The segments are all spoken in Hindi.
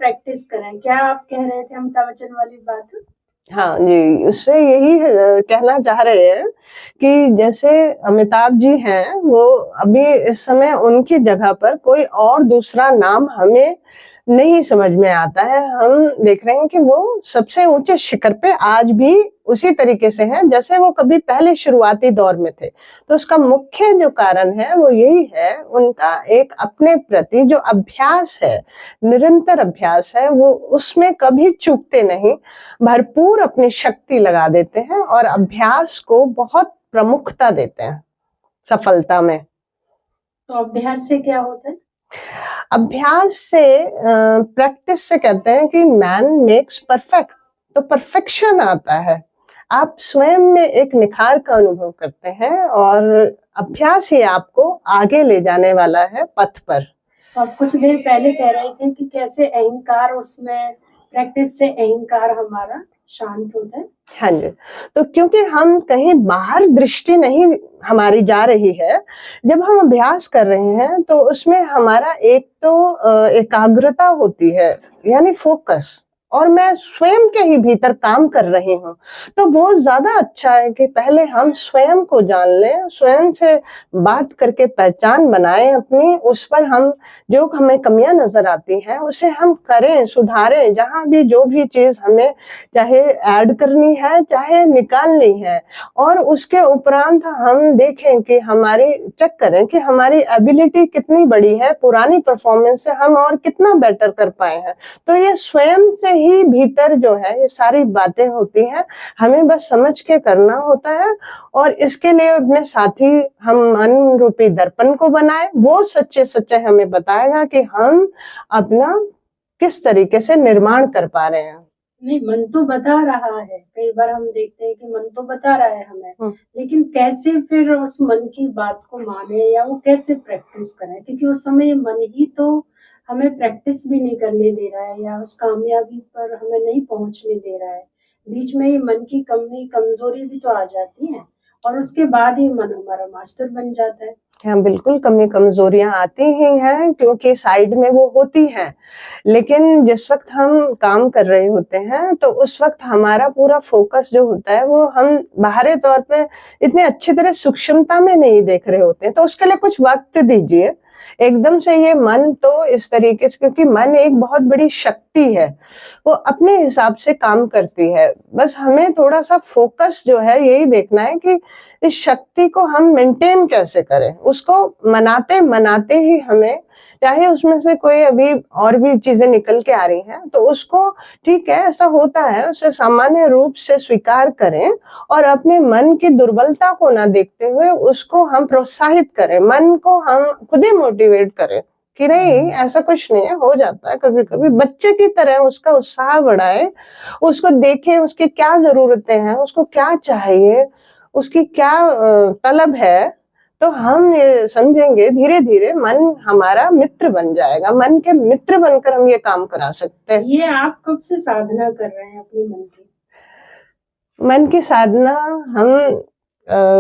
प्रैक्टिस करें। क्या आप कह रहे थे अमिताभ बच्चन वाली बात? हाँ जी, उससे यही कहना चाह रहे हैं कि जैसे अमिताभ जी हैं, वो अभी इस समय उनकी जगह पर कोई और दूसरा नाम हमें नहीं समझ में आता है। हम देख रहे हैं कि वो सबसे ऊंचे शिखर पे आज भी उसी तरीके से हैं जैसे वो कभी पहले शुरुआती दौर में थे। तो उसका मुख्य जो कारण है वो यही है, उनका एक अपने प्रति जो अभ्यास है, निरंतर अभ्यास है, वो उसमें कभी चूकते नहीं, भरपूर अपनी शक्ति लगा देते हैं और अभ्यास को बहुत प्रमुखता देते हैं सफलता में। तो अभ्यास से क्या होता है? अभ्यास से, प्रैक्टिस से कहते हैं कि मैन मेक्स परफेक्ट, तो परफेक्शन आता है। आप स्वयं में एक निखार का अनुभव करते हैं और अभ्यास ही आपको आगे ले जाने वाला है पथ पर। तो आप कुछ देर पहले कह रहे थे कि कैसे अहंकार, उसमें प्रैक्टिस से अहंकार हमारा शांत होता है। हाँ जी, तो क्योंकि हम कहीं बाहर दृष्टि नहीं हमारी जा रही है, जब हम अभ्यास कर रहे हैं तो उसमें हमारा एक तो एकाग्रता होती है, यानी फोकस, और मैं स्वयं के ही भीतर काम कर रही हूँ। तो वो ज्यादा अच्छा है कि पहले हम स्वयं को जान लें, स्वयं से बात करके पहचान बनाएं अपनी, उस पर हम जो हमें कमियां नजर आती हैं उसे हम करें, सुधारें, जहां भी जो भी चीज हमें चाहे ऐड करनी है चाहे निकालनी है, और उसके उपरांत हम देखें कि हमारी, चेक करें कि हमारी एबिलिटी कितनी बड़ी है, पुरानी परफॉर्मेंस से हम और कितना बेटर कर पाए हैं। तो ये स्वयं से ही भीतर जो है ये सारी बातें होती हैं, हमें बस समझ के करना होता है। और इसके लिए अपने साथी हम मन रूपी दर्पण को बनाए, वो सच्चे सच्चे हमें बताएगा कि हम अपना किस तरीके से निर्माण कर पा रहे हैं। नहीं, मन तो बता रहा है, कई बार हम देखते हैं कि मन तो बता रहा है हमें, लेकिन कैसे फिर उस मन की बात को माने या वो कैसे प्रैक्टिस करें, क्योंकि उस समय मन ही तो हमें प्रैक्टिस भी नहीं करने दे रहा है या उस कामयाबी पर हमें नहीं पहुंचने दे रहा है। बीच में ही मन की कमी कमजोरी भी तो आ जाती है और उसके बाद ही मन हमारा मास्टर बन जाता है। हाँ, बिल्कुल कमी कमजोरियां आती ही हैं, क्योंकि साइड में वो होती हैं, लेकिन जिस वक्त हम काम कर रहे होते हैं तो उस वक्त हमारा पूरा फोकस जो होता है वो हम बाहरी तौर पे इतने अच्छी तरह सूक्ष्मता में नहीं देख रहे होते हैं। तो उसके लिए कुछ वक्त दीजिए। एकदम से ये मन तो इस तरीके से, क्योंकि मन एक बहुत बड़ी शक्ति है, वो अपने हिसाब से काम करती है, बस हमें थोड़ा सा फोकस जो है यही देखना है कि इस शक्ति को हम मेंटेन कैसे करें। उसको मनाते मनाते ही हमें, चाहे उसमें से कोई अभी और भी चीजें निकल के आ रही हैं तो उसको, ठीक है ऐसा होता है, उसे सामान्य रूप से स्वीकार करें और अपने मन की दुर्बलता को ना देखते हुए उसको हम प्रोत्साहित करें, मन को हम खुद ही मोटिवेट करें कि नहीं ऐसा कुछ नहीं है, हो जाता है कभी कभी, बच्चे की तरह उसका उत्साह बढ़ाए, उसको देखें उसकी क्या जरूरतें हैं, उसको क्या चाहिए, उसकी क्या तलब है। तो हम ये समझेंगे धीरे धीरे मन हमारा मित्र बन जाएगा, मन के मित्र बनकर हम ये काम करा सकते हैं। ये आप कब से साधना कर रहे हैं अपने मन की? मन की साधना हम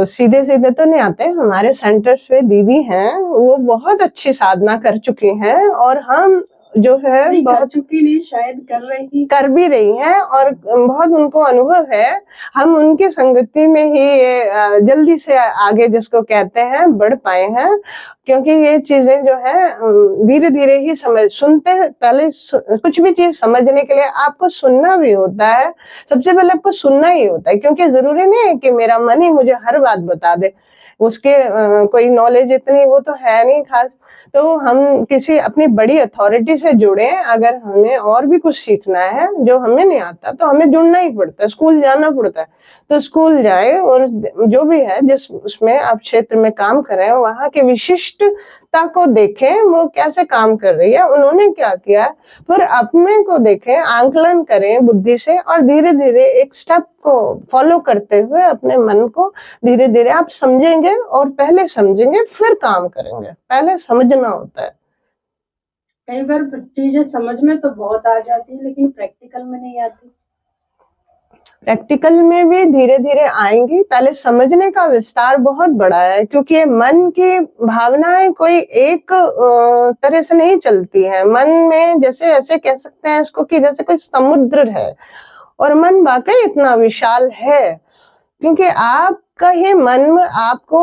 सीधे सीधे तो नहीं आते, हमारे सेंटर पे दीदी हैं, वो बहुत अच्छी साधना कर चुकी हैं और हम जो है बहुत चुकी नहीं, शायद कर भी रही हैं और बहुत उनको अनुभव है। हम उनकी संगति में ही ये जल्दी से आगे जिसको कहते हैं बढ़ पाए हैं, क्योंकि ये चीजें जो है धीरे धीरे ही सुनते हैं। पहले कुछ भी चीज समझने के लिए आपको सुनना भी होता है, सबसे पहले आपको सुनना ही होता है, क्योंकि जरूरी नहीं है कि मेरा मन ही मुझे हर बात बता दे, उसके कोई नॉलेज इतनी वो तो है नहीं खास। तो हम किसी अपनी बड़ी अथॉरिटी से जुड़े, अगर हमें और भी कुछ सीखना है जो हमें नहीं आता तो हमें जुड़ना ही पड़ता है, स्कूल जाना पड़ता है। तो स्कूल जाए और जो भी है जिस उसमें आप क्षेत्र में काम कर रहे हैं वहां की विशिष्टता को देखें, वो कैसे काम कर रही है, उन्होंने क्या किया, फिर अपने को देखें, आंकलन करें बुद्धि से और धीरे धीरे एक स्टेप को फॉलो करते हुए अपने मन को धीरे धीरे आप समझेंगे, और पहले समझेंगे फिर काम करेंगे, पहले समझना होता है। कई बार चीजें समझ में तो बहुत आ जाती है लेकिन प्रैक्टिकल में नहीं आती। प्रैक्टिकल में भी धीरे धीरे आएंगी। पहले समझने का विस्तार बहुत बड़ा है, क्योंकि ये मन की भावनाएं कोई एक तरह से नहीं चलती है। मन में जैसे ऐसे कह सकते हैं इसको कि जैसे कोई समुद्र है, और मन वाकई इतना विशाल है, क्योंकि आपका ही मन आपको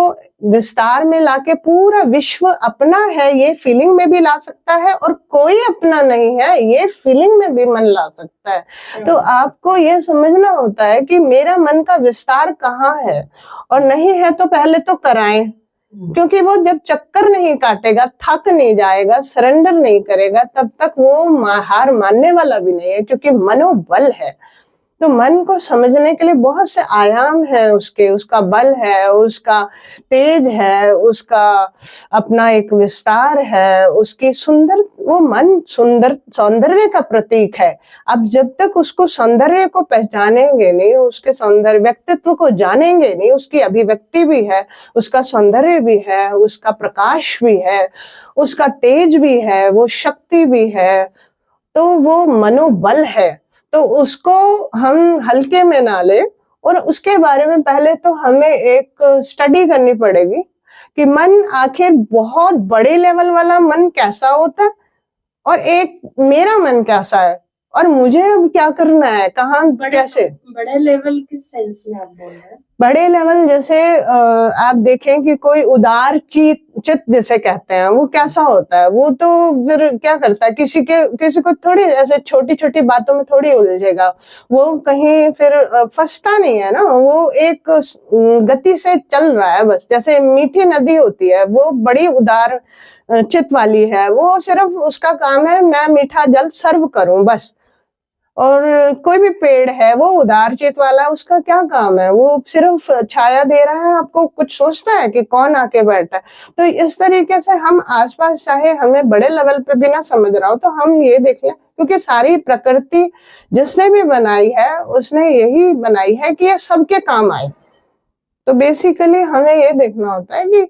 विस्तार में लाके पूरा विश्व अपना है ये फीलिंग में भी ला सकता है, और कोई अपना नहीं है ये फीलिंग में भी मन ला सकता है। तो आपको ये समझना होता है कि मेरा मन का विस्तार कहाँ है, और नहीं है तो पहले तो कराएं, क्योंकि वो जब चक्कर नहीं काटेगा, थक नहीं जाएगा, सरेंडर नहीं करेगा, तब तक वो हार मानने वाला भी नहीं है, क्योंकि मनोबल है। तो मन को समझने के लिए बहुत से आयाम है उसके, उसका बल है, उसका तेज है, उसका अपना एक विस्तार है, उसकी सुंदर, वो मन सुंदर सौंदर्य का प्रतीक है। अब जब तक उसको सौंदर्य को पहचानेंगे नहीं, उसके सौंदर्य व्यक्तित्व को जानेंगे नहीं, उसकी अभिव्यक्ति भी है, उसका सौंदर्य भी है, उसका प्रकाश भी है, उसका तेज भी है, वो शक्ति भी है, तो वो मनोबल है। तो उसको हम हल्के में ना ले, और उसके बारे में पहले तो हमें एक स्टडी करनी पड़ेगी कि मन आखिर बहुत बड़े लेवल वाला मन कैसा होता है, और एक मेरा मन कैसा है, और मुझे अब क्या करना है, कहाँ कैसे। बड़े लेवल किस सेंस में आप बोल रहे हैं? बड़े लेवल जैसे आप देखें कि कोई उदार चित्त जिसे कहते हैं, वो कैसा होता है, वो तो फिर क्या करता है, किसी को थोड़ी ऐसे छोटी छोटी बातों में थोड़ी उलझेगा, वो कहीं फिर फंसता नहीं है ना, वो एक गति से चल रहा है बस। जैसे मीठी नदी होती है, वो बड़ी उदार चित्त वाली है, वो सिर्फ उसका काम है मैं मीठा जल सर्व करूं बस। और कोई भी पेड़ है वो उदार चित्त वाला, उसका क्या काम है, वो सिर्फ छाया दे रहा है आपको, कुछ सोचता है कि कौन आके बैठा है। तो इस तरीके से हम आसपास, चाहे हमें बड़े लेवल पे भी ना समझ रहा हो, तो हम ये देख लें, क्योंकि सारी प्रकृति जिसने भी बनाई है उसने यही बनाई है कि ये सबके काम आए। तो बेसिकली हमें ये देखना होता है कि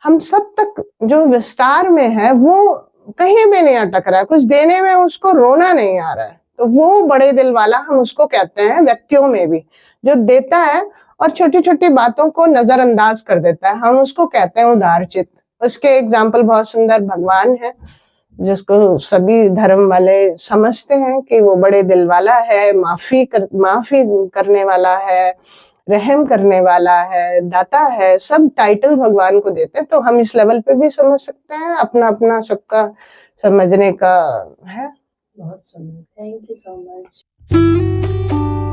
हम सब तक जो विस्तार में है वो कहीं भी नहीं अटक रहा है, कुछ देने में उसको रोना नहीं आ रहा है, तो वो बड़े दिल वाला हम उसको कहते हैं। व्यक्तियों में भी जो देता है और छोटी छोटी बातों को नजरअंदाज कर देता है, हम उसको कहते हैं उदार चित्त। उसके एग्जाम्पल बहुत सुंदर भगवान है, जिसको सभी धर्म वाले समझते हैं कि वो बड़े दिल वाला है, माफी करने वाला है, रहम करने वाला है, दाता है, सब टाइटल भगवान को देते हैं। तो हम इस लेवल पे भी समझ सकते हैं, अपना अपना सबका समझने का है। बहुत सुंदर, थैंक यू सो मच।